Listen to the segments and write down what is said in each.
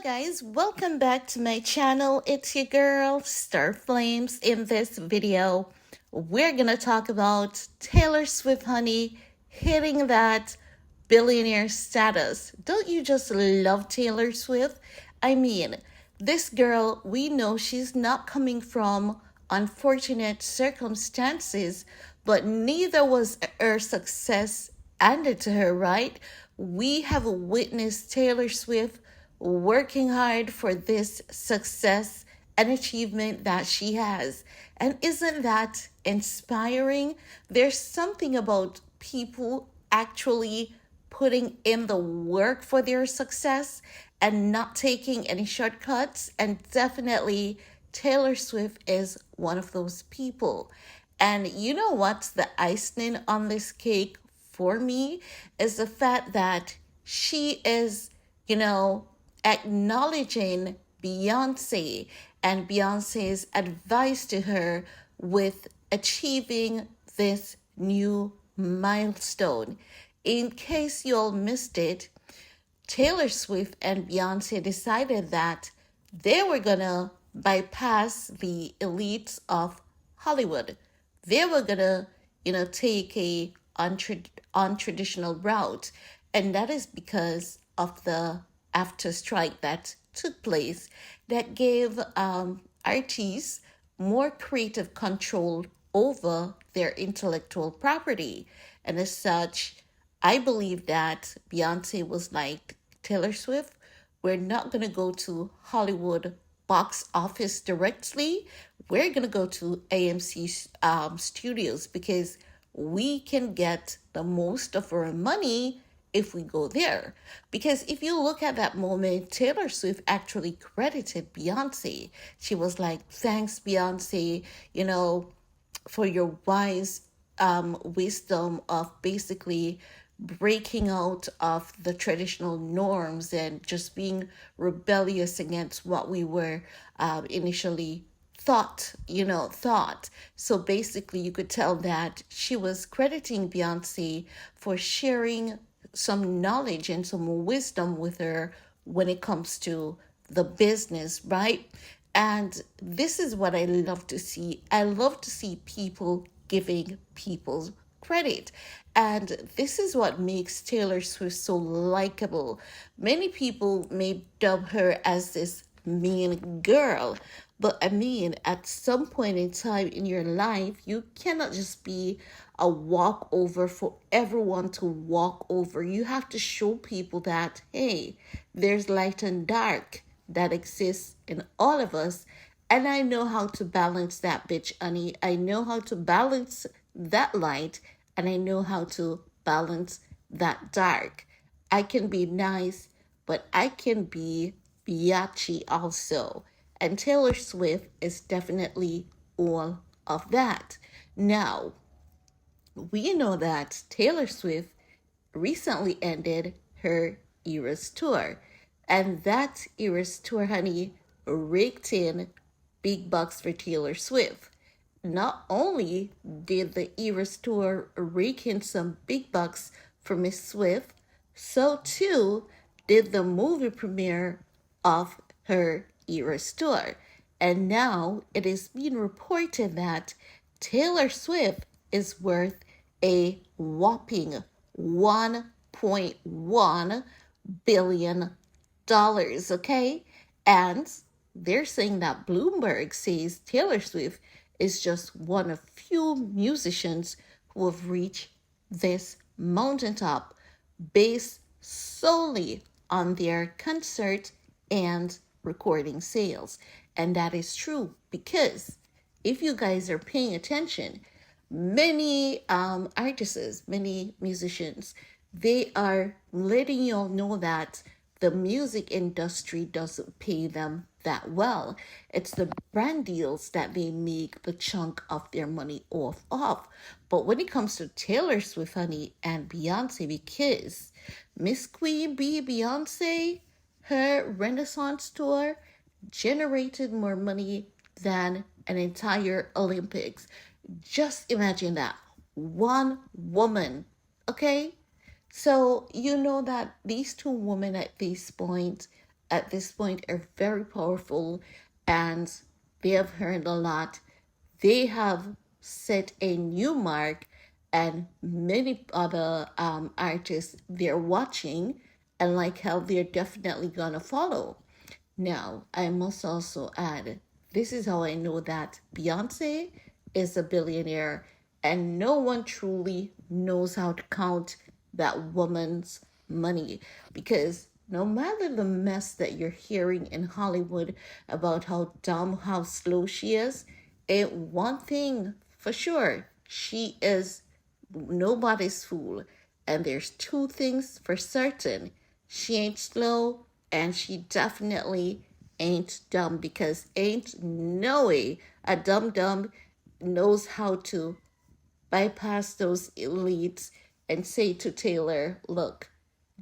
guys, welcome back to my channel. It's your girl Star Flames. In this video we're gonna talk about Taylor Swift, honey, hitting that billionaire status. Don't you just love Taylor Swift? I mean, this girl, we know she's not coming from unfortunate circumstances, but neither was her success handed to her, right? We have witnessed Taylor Swift working hard for this success and achievement that she has. And isn't that inspiring? There's something about people actually putting in the work for their success and not taking any shortcuts. And definitely, Taylor Swift is one of those people. And you know what's the icing on this cake for me is the fact that she is, acknowledging Beyonce and Beyonce's advice to her with achieving this new milestone. In case you all missed it, Taylor Swift and Beyonce decided that they were gonna bypass the elites of Hollywood. They were gonna, take a untraditional route, and that is because of the after strike that took place that gave artists more creative control over their intellectual property. And as such, I believe that Beyonce was like, Taylor Swift, we're not going to go to Hollywood box office directly. We're going to go to AMC studios because we can get the most of our money if we go there. Because if you look at that moment, Taylor Swift actually credited Beyonce. She was like, thanks, Beyonce, for your wise wisdom of basically breaking out of the traditional norms and just being rebellious against what we were initially thought. So basically you could tell that she was crediting Beyonce for sharing some knowledge and some wisdom with her when it comes to the business, right? And this is what I love to see. I love to see people giving people credit. And this is what makes Taylor Swift so likable. Many people may dub her as this mean girl, but I mean, at some point in time in your life, you cannot just be a walkover for everyone to walk over. You have to show people that, hey, there's light and dark that exists in all of us. And I know how to balance that, bitch, honey. I know how to balance that light, and I know how to balance that dark. I can be nice, but I can be biatchy also. And Taylor Swift is definitely all of that. Now, we know that Taylor Swift recently ended her Eras tour. And that Eras tour, honey, raked in big bucks for Taylor Swift. Not only did the Eras tour rake in some big bucks for Miss Swift, so too did the movie premiere of her Eras tour. And now it is being reported that Taylor Swift is worth a whopping $1.1 billion, okay? And they're saying that Bloomberg says Taylor Swift is just one of few musicians who have reached this mountaintop based solely on their concert and recording sales. And that is true because if you guys are paying attention, many artists, many musicians, they are letting you all know that the music industry doesn't pay them that well. It's the brand deals that they make the chunk of their money off of. But when it comes to Taylor Swift, honey, and Beyonce, because Miss Queen Bee Beyonce, her Renaissance tour generated more money than an entire Olympics. Just imagine that. One woman, okay? So you know that these two women at this point, at this point are very powerful, and they have heard a lot. They have set a new mark, and many other artists they're watching, and like how they're definitely gonna follow. Now, I must also add, this is how I know that Beyonce is a billionaire, and no one truly knows how to count that woman's money, because no matter the mess that you're hearing in Hollywood about how dumb, how slow she is, one thing for sure, she is nobody's fool. And there's two things for certain: she ain't slow, and she definitely ain't dumb, because ain't no way a dumb dumb knows how to bypass those elites and say to Taylor, look,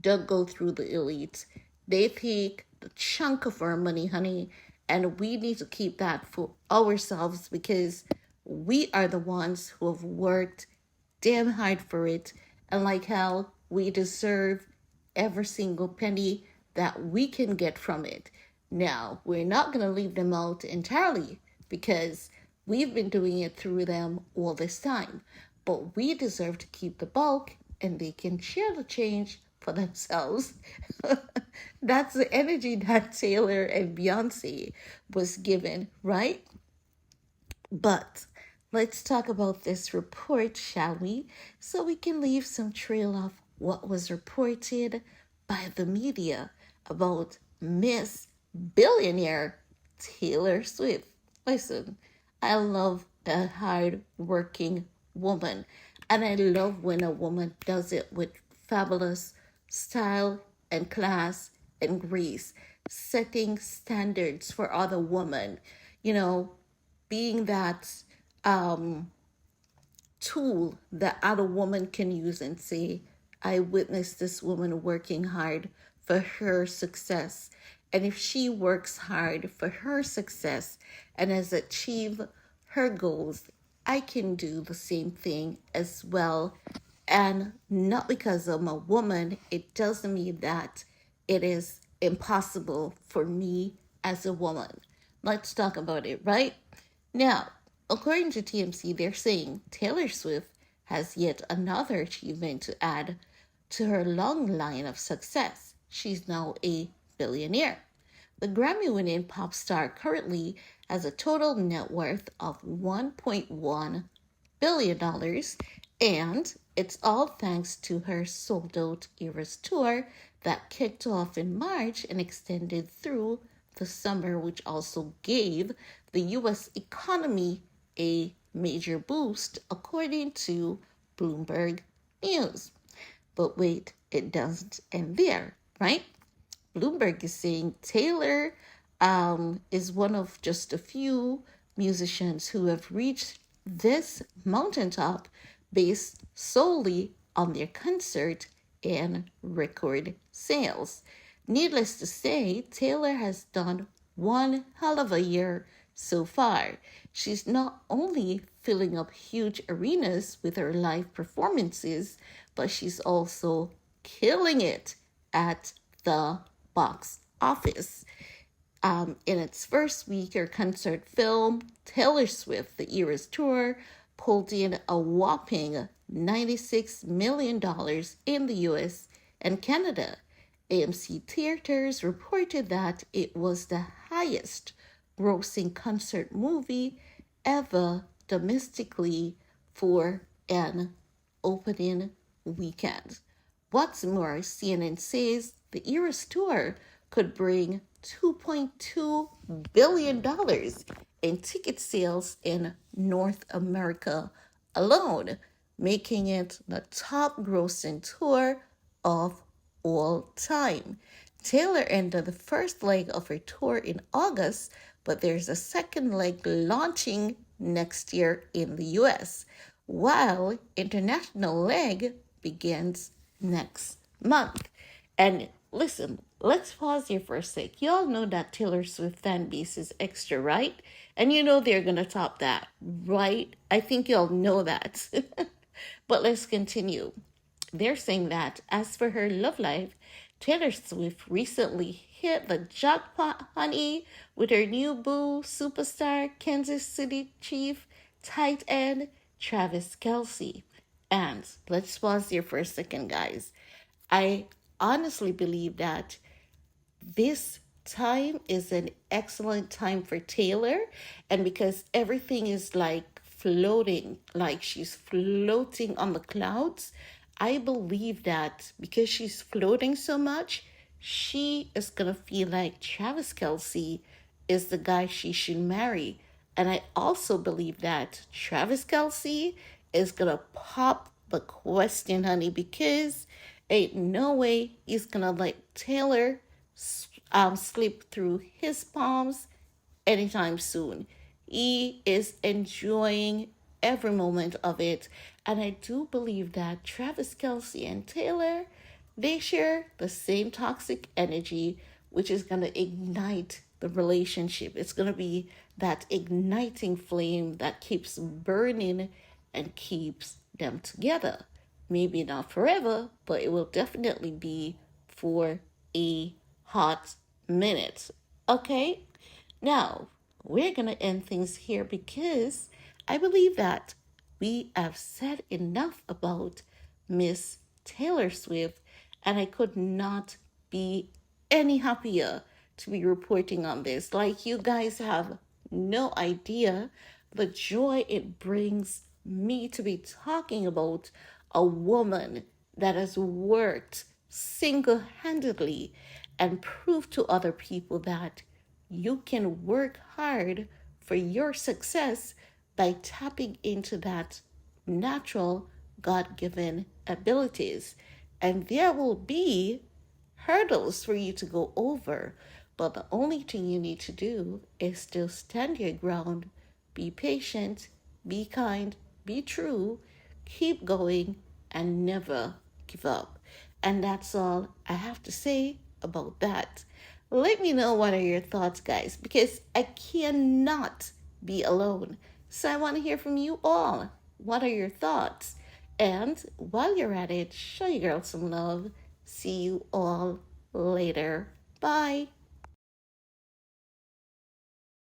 don't go through the elites. They take the chunk of our money, honey, and we need to keep that for ourselves, because we are the ones who have worked damn hard for it. And like how we deserve every single penny that we can get from it. Now, we're not going to leave them out entirely, because we've been doing it through them all this time. But we deserve to keep the bulk, and they can share the change for themselves. That's the energy that Taylor and Beyonce was given, right? But let's talk about this report, shall we? So we can leave some trail of what was reported by the media about Miss Billionaire Taylor Swift. Listen, I love a hard-working woman, and I love when a woman does it with fabulous style and class and grace, setting standards for other women. You know, being that um, tool that other woman can use and say, I witnessed this woman working hard for her success. And if she works hard for her success and has achieved her goals, I can do the same thing as well. And not because I'm a woman, it doesn't mean that it is impossible for me as a woman. Let's talk about it, right? Now, according to TMC, they're saying Taylor Swift has yet another achievement to add to her long line of success. She's now a billionaire. The Grammy winning pop star currently has a total net worth of $1.1 billion, and it's all thanks to her sold out Eras tour that kicked off in March and extended through the summer, which also gave the US economy a major boost, according to Bloomberg News. But wait, it doesn't end there, right? Bloomberg is saying Taylor is one of just a few musicians who have reached this mountaintop based solely on their concert and record sales. Needless to say, Taylor has done one hell of a year so far. She's not only filling up huge arenas with her live performances, but she's also killing it at the box office. In its first week, her concert film, Taylor Swift, The Eras Tour, pulled in a whopping $96 million in the US and Canada. AMC Theaters reported that it was the highest grossing concert movie ever domestically for an opening weekend. What's more, CNN says the Eras Tour could bring $2.2 billion in ticket sales in North America alone, making it the top grossing tour of all time. Taylor ended the first leg of her tour in August, but there's a second leg launching next year in the US, while international leg begins next month. And listen, let's pause here for a sec. You all know that Taylor Swift fan base is extra, right? And you know they're going to top that, right? I think you all know that. But let's continue. They're saying that as for her love life, Taylor Swift recently hit the jackpot, honey, with her new boo, superstar, Kansas City Chief, tight end, Travis Kelce. And let's pause here for a second, guys. I honestly believe that this time is an excellent time for Taylor, and because everything is like floating, like she's floating on the clouds, I believe that because she's floating so much, she is gonna feel like Travis Kelce is the guy she should marry. And I also believe that Travis Kelce is gonna pop the question, honey, because ain't no way he's gonna let Taylor slip through his palms anytime soon. He is enjoying every moment of it. And I do believe that Travis Kelce and Taylor, they share the same toxic energy, which is going to ignite the relationship. It's going to be that igniting flame that keeps burning and keeps them together. Maybe not forever, but it will definitely be for a hot minute. Okay? Now, we're going to end things here because I believe that we have said enough about Miss Taylor Swift, and I could not be any happier to be reporting on this. Like, you guys have no idea the joy it brings me to be talking about a woman that has worked single handedly and proved to other people that you can work hard for your success by tapping into that natural God given abilities. And there will be hurdles for you to go over, but the only thing you need to do is to stand your ground, be patient, be kind, be true, keep going, and never give up. And that's all I have to say about that. Let me know what are your thoughts, guys, because I cannot be alone. So I want to hear from you all. What are your thoughts? And while you're at it, show your girl some love. See you all later. Bye.